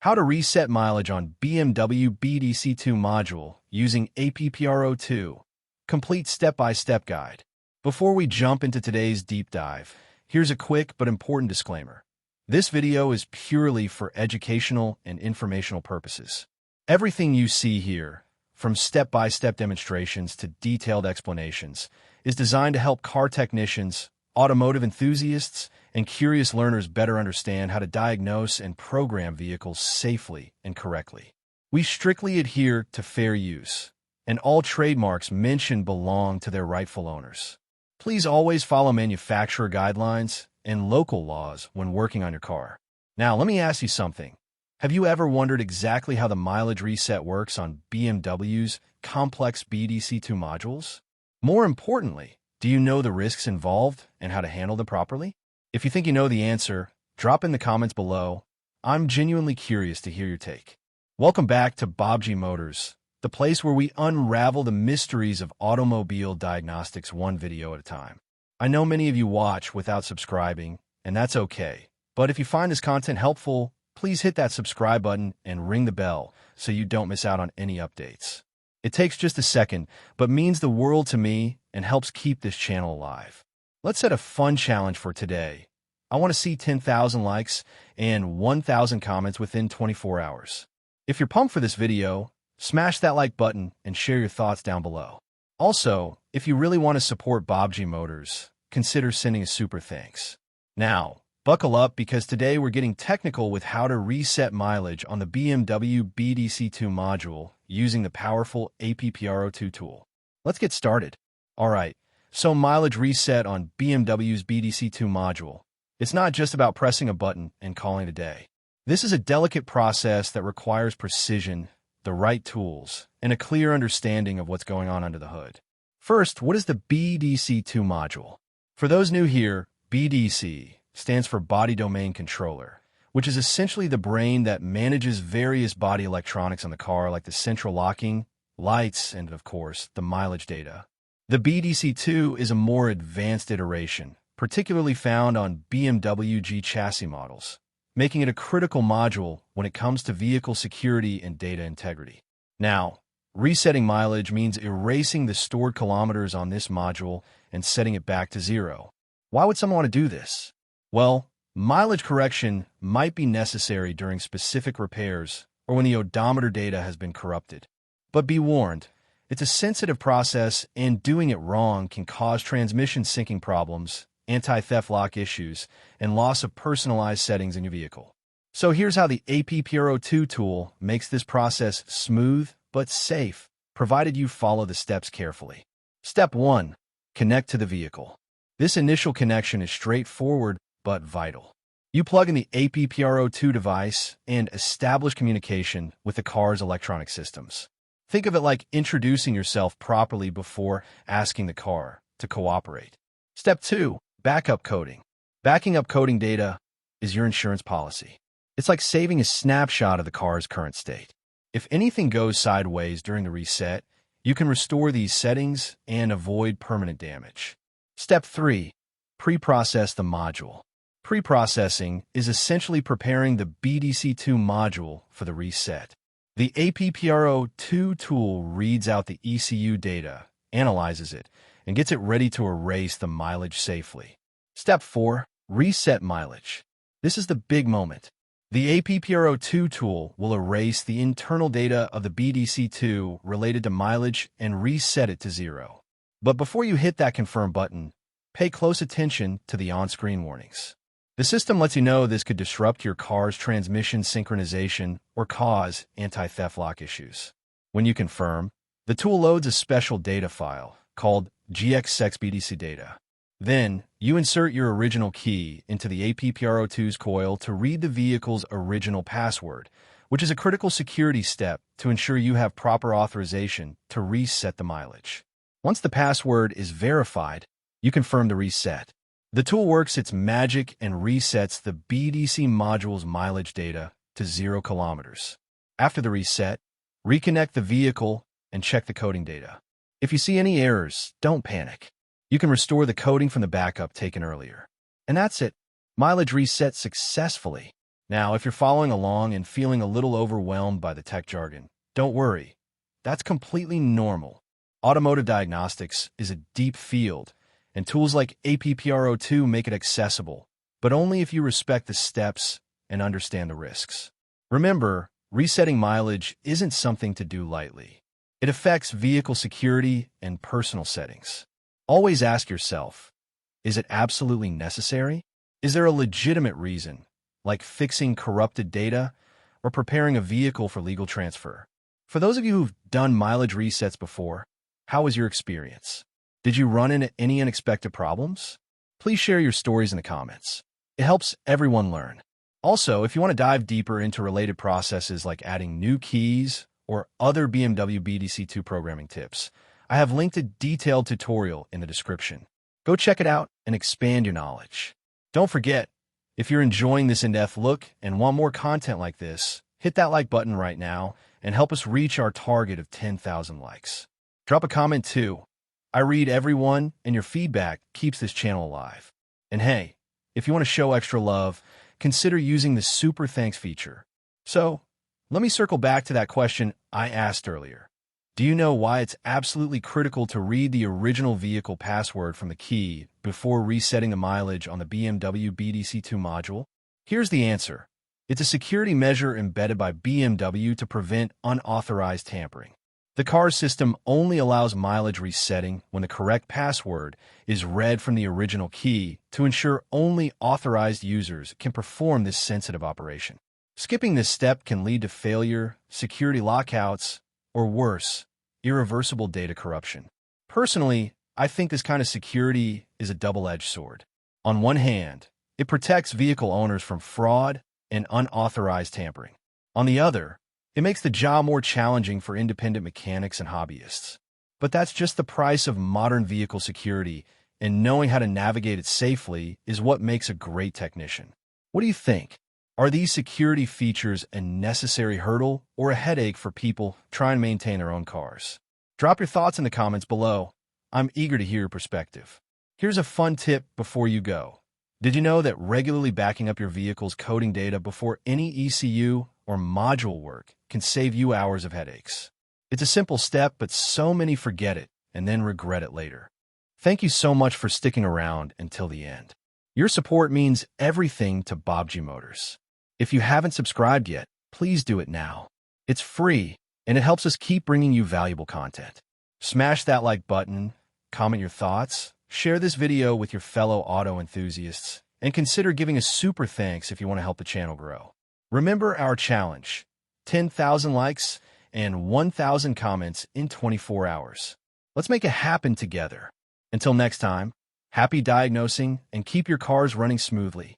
How to reset mileage on BMW BDC2 module using APPRO2. Complete step-by-step guide. Before we jump into today's deep dive, here's a quick but important disclaimer. This video is purely for educational and informational purposes. Everything you see here, from step-by-step demonstrations to detailed explanations, is designed to help car technicians, automotive enthusiasts, and curious learners better understand how to diagnose and program vehicles safely and correctly. We strictly adhere to fair use, and all trademarks mentioned belong to their rightful owners. Please always follow manufacturer guidelines and local laws when working on your car. Now, let me ask you something. Have you ever wondered exactly how the mileage reset works on BMW's complex BDC2 modules? More importantly, do you know the risks involved and how to handle them properly? If you think you know the answer, drop in the comments below. I'm genuinely curious to hear your take. Welcome back to Bob Motors, the place where we unravel the mysteries of automobile diagnostics one video at a time. I know many of you watch without subscribing, and that's okay. But if you find this content helpful, please hit that subscribe button and ring the bell so you don't miss out on any updates. It takes just a second, but means the world to me and helps keep this channel alive. Let's set a fun challenge for today. I want to see 10,000 likes and 1,000 comments within 24 hours. If you're pumped for this video, smash that like button and share your thoughts down below. Also, if you really want to support Bob Motors, consider sending a super thanks. Now, buckle up because today we're getting technical with how to reset mileage on the BMW BDC2 module using the powerful APPRO2 tool. Let's get started. All right, so mileage reset on BMW's BDC2 module. It's not just about pressing a button and calling it a day. This is a delicate process that requires precision, the right tools, and a clear understanding of what's going on under the hood. First, what is the BDC2 module? For those new here, BDC stands for Body Domain Controller, which is essentially the brain that manages various body electronics on the car like the central locking, lights, and of course, the mileage data. The BDC2 is a more advanced iteration, particularly found on BMW G chassis models, making it a critical module when it comes to vehicle security and data integrity. Now, resetting mileage means erasing the stored kilometers on this module and setting it back to zero. Why would someone want to do this? Well, mileage correction might be necessary during specific repairs or when the odometer data has been corrupted. But be warned, it's a sensitive process and doing it wrong can cause transmission syncing problems, anti-theft lock issues, and loss of personalized settings in your vehicle. So here's how the APPRO2 tool makes this process smooth but safe, provided you follow the steps carefully. Step 1. Connect to the vehicle. This initial connection is straightforward but vital. You plug in the APPRO2 device and establish communication with the car's electronic systems. Think of it like introducing yourself properly before asking the car to cooperate. Step 2. Backup coding. Backing up coding data is your insurance policy. It's like saving a snapshot of the car's current state. If anything goes sideways during the reset, you can restore these settings and avoid permanent damage. Step 3. Pre-process the module. Pre-processing is essentially preparing the BDC2 module for the reset. The APPRO2 tool reads out the ECU data, analyzes it, and gets it ready to erase the mileage safely. Step 4. Reset mileage. This is the big moment. The APPRO2 tool will erase the internal data of the BDC2 related to mileage and reset it to zero. But before you hit that confirm button, pay close attention to the on-screen warnings. The system lets you know this could disrupt your car's transmission synchronization or cause anti-theft lock issues. When you confirm, the tool loads a special data file called GXXBDC data. Then, you insert your original key into the APPRO2's coil to read the vehicle's original password, which is a critical security step to ensure you have proper authorization to reset the mileage. Once the password is verified, you confirm the reset. The tool works its magic and resets the BDC module's mileage data to 0 kilometers. After the reset, reconnect the vehicle and check the coding data. If you see any errors, don't panic. You can restore the coding from the backup taken earlier. And that's it. Mileage reset successfully. Now, if you're following along and feeling a little overwhelmed by the tech jargon, don't worry. That's completely normal. Automotive diagnostics is a deep field, and tools like APPRO2 make it accessible, but only if you respect the steps and understand the risks. Remember, resetting mileage isn't something to do lightly. It affects vehicle security and personal settings. Always ask yourself, is it absolutely necessary? Is there a legitimate reason, like fixing corrupted data or preparing a vehicle for legal transfer? For those of you who've done mileage resets before, how was your experience? Did you run into any unexpected problems? Please share your stories in the comments. It helps everyone learn. Also, if you want to dive deeper into related processes like adding new keys or other BMW BDC2 programming tips, I have linked a detailed tutorial in the description. Go check it out and expand your knowledge. Don't forget, if you're enjoying this in-depth look and want more content like this, hit that like button right now and help us reach our target of 10,000 likes. Drop a comment too. I read everyone, and your feedback keeps this channel alive. And hey, if you want to show extra love, consider using the Super Thanks feature. So, let me circle back to that question I asked earlier. Do you know why it's absolutely critical to read the original vehicle password from the key before resetting the mileage on the BMW BDC2 module? Here's the answer. It's a security measure embedded by BMW to prevent unauthorized tampering. The car's system only allows mileage resetting when the correct password is read from the original key to ensure only authorized users can perform this sensitive operation. Skipping this step can lead to failure, security lockouts, or worse, irreversible data corruption. Personally, I think this kind of security is a double-edged sword. On one hand, it protects vehicle owners from fraud and unauthorized tampering. On the other, it makes the job more challenging for independent mechanics and hobbyists. But that's just the price of modern vehicle security, and knowing how to navigate it safely is what makes a great technician. What do you think? Are these security features a necessary hurdle or a headache for people trying to maintain their own cars? Drop your thoughts in the comments below. I'm eager to hear your perspective. Here's a fun tip before you go. Did you know that regularly backing up your vehicle's coding data before any ECU or module work can save you hours of headaches? It's a simple step, but so many forget it and then regret it later. Thank you so much for sticking around until the end. Your support means everything to Bob G Motors. If you haven't subscribed yet, please do it now. It's free, and it helps us keep bringing you valuable content. Smash that like button, comment your thoughts, share this video with your fellow auto enthusiasts, and consider giving a super thanks if you want to help the channel grow. Remember our challenge, 10,000 likes and 1,000 comments in 24 hours. Let's make it happen together. Until next time, happy diagnosing and keep your cars running smoothly.